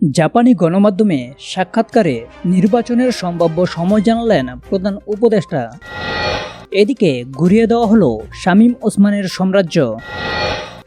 জাপানি গণমাধ্যমে সাক্ষাৎকারে নির্বাচনের সম্ভাব্য সময় জানালেন প্রধান উপদেষ্টা। এদিকে ঘুরিয়ে দেওয়া হলো শামীম ওসমানের সাম্রাজ্য।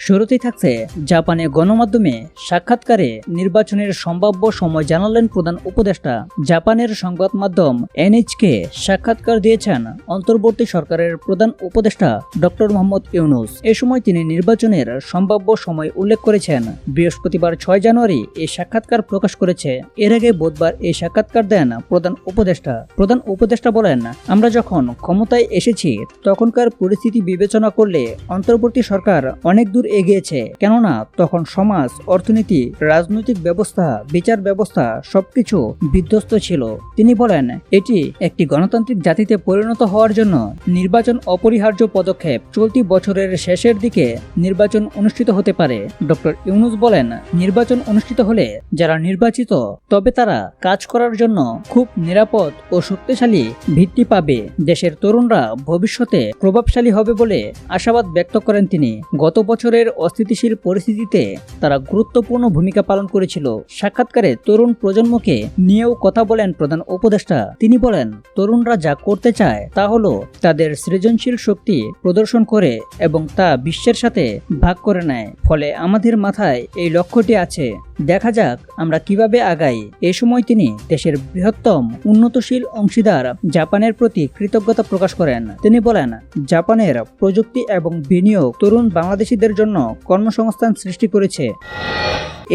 শুরুতেই থাকছে জাপানে গণমাধ্যমে সাক্ষাৎকারে নির্বাচনের সম্ভাব্য সময় জানালেন প্রধান উপদেষ্টা। জাপানের সংবাদ মাধ্যম এনএইচকে সাক্ষাৎকার দিয়েছেন অন্তর্বর্তী সরকারের প্রধান উপদেষ্টা ডক্টর মোহাম্মদ ইউনূস। এ সময় তিনি নির্বাচনের সম্ভাব্য সময় উল্লেখ করেছেন। বৃহস্পতিবার 6 জানুয়ারি এই সাক্ষাৎকার প্রকাশ করেছে। এর আগে বুধবার এই সাক্ষাৎকার দেন প্রধান উপদেষ্টা। প্রধান উপদেষ্টা বলেন, আমরা যখন ক্ষমতায় এসেছি তখনকার পরিস্থিতি বিবেচনা করলে অন্তর্বর্তী সরকার অনেক দূর এগিয়েছে, কেননা তখন সমাজ, অর্থনীতি, রাজনৈতিক ব্যবস্থা, বিচার ব্যবস্থা সবকিছু বিধ্বস্ত ছিল। তিনি বলেন, এটি একটি গণতান্ত্রিক জাতিতে পরিণত হওয়ার জন্য নির্বাচন অপরিহার্য পদক্ষেপ। চলতি বছরের শেষের দিকে নির্বাচন অনুষ্ঠিত হতে পারে। ডক্টর ইউনূস বলেন, নির্বাচন অনুষ্ঠিত হলে যারা নির্বাচিত তবে তারা কাজ করার জন্য খুব নিরাপদ ও শক্তিশালী ভিত্তি পাবে। দেশের তরুণরা ভবিষ্যতে প্রভাবশালী হবে বলে আশাবাদ ব্যক্ত করেন তিনি। গত বছরের অস্থিতিশীল পরিস্থিতিতে তারা গুরুত্বপূর্ণ ভূমিকা পালন করেছিল। সাক্ষাৎকারে তরুণ প্রজন্মকে নিয়েও কথা বলেন প্রধান উপদেষ্টা। তিনি বলেন, তরুণরা যা করতে চায় তা হলো তাদের সৃজনশীল শক্তি প্রদর্শন করে এবং তা বিশ্বের সাথে ভাগ করে নেয়। ফলে আমাদের মাথায় এই লক্ষ্যটি আছে, দেখা যাক আমরা কিভাবে আগাই। এ সময় তিনি দেশের বৃহত্তম উন্নতশীল অংশীদার জাপানের প্রতি কৃতজ্ঞতা প্রকাশ করেন। তিনি বলেন, জাপানের প্রযুক্তি এবং বিনিয়োগ তরুণ বাংলাদেশিদের জন্য কর্মসংস্থান সৃষ্টি করেছে।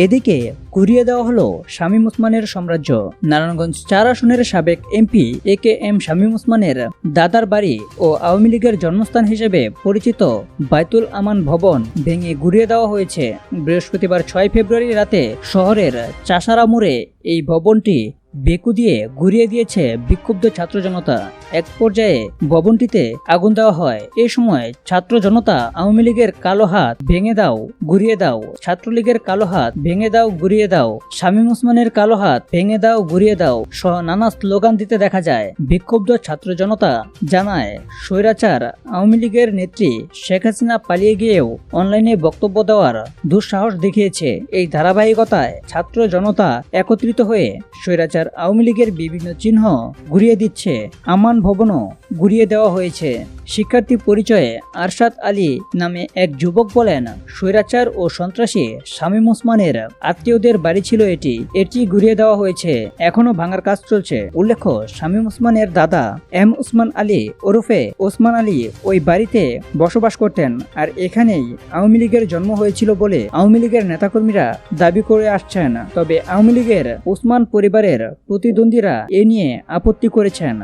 এদিকে ঘুরিয়ে দেওয়া হলো শামীম ওসমানের সাম্রাজ্য। নারায়ণগঞ্জ 4 আসনের সাবেক এমপি এ.কে.এম. শামীম ওসমানের দাদার বাড়ি ও আওয়ামী লীগের জন্মস্থান হিসেবে পরিচিত বাইতুল আমান ভবন ভেঙে ঘুরিয়ে দেওয়া হয়েছে। বৃহস্পতিবার 6 ফেব্রুয়ারি রাতে শহরের চাষারা মোড়ে এই ভবনটি বেকু দিয়ে ঘুরিয়ে দিয়েছে বিক্ষুব্ধ ছাত্র জনতা। এক পর্যায়ে ভবনটিতে আগুন দেওয়া হয়। এ সময় ছাত্র জনতা আওয়ামী লীগের কালো হাত ভেঙে দাও, ঘুরিয়ে দাও, ছাত্রলীগের কালো হাত ভেঙে দাও, ঘুরিয়ে দাও, শামীম ওসমানের কালো হাত ভেঙে দাও, ঘুরিয়ে দাও সহ নানা স্লোগান দিতে দেখা যায়। বিক্ষুব্ধ ছাত্র জনতা জানায়, স্বৈরাচার আওয়ামী লীগের নেত্রী শেখ হাসিনা পালিয়ে গিয়েও অনলাইনে বক্তব্য দেওয়ার দুঃসাহস দেখিয়েছে। এই ধারাবাহিকতায় ছাত্র জনতা একত্রিত হয়ে স্বৈরাচার আওয়ামী লীগের বিভিন্ন চিহ্ন ঘুরিয়ে দিচ্ছে। আমান ভবনও ঘুরিয়ে দেওয়া হয়েছে। শিক্ষার্থী পরিচয়ে আরশাদ আলী নামে এক যুবক বলেন, স্বৈরাচার ও সন্ত্রাসী শামীম ওসমানের আত্মীয়দের বাড়ি ছিল এটি ঘুরিয়ে দেওয়া হয়েছে। এখনো ভাঙার কাজ চলছে। উল্লেখ্য, শামীম ওসমানের দাদা এম ওসমান আলী ওরফে ওসমান আলী ওই বাড়িতে বসবাস করতেন, আর এখানেই আওয়ামী লীগের জন্ম হয়েছিল বলে আওয়ামী লীগের নেতাকর্মীরা দাবি করে আসছেন। তবে আওয়ামী লীগের ওসমান পরিবারের প্রতিদ্বন্দ্বীরা এ নিয়ে আপত্তি করেছেন।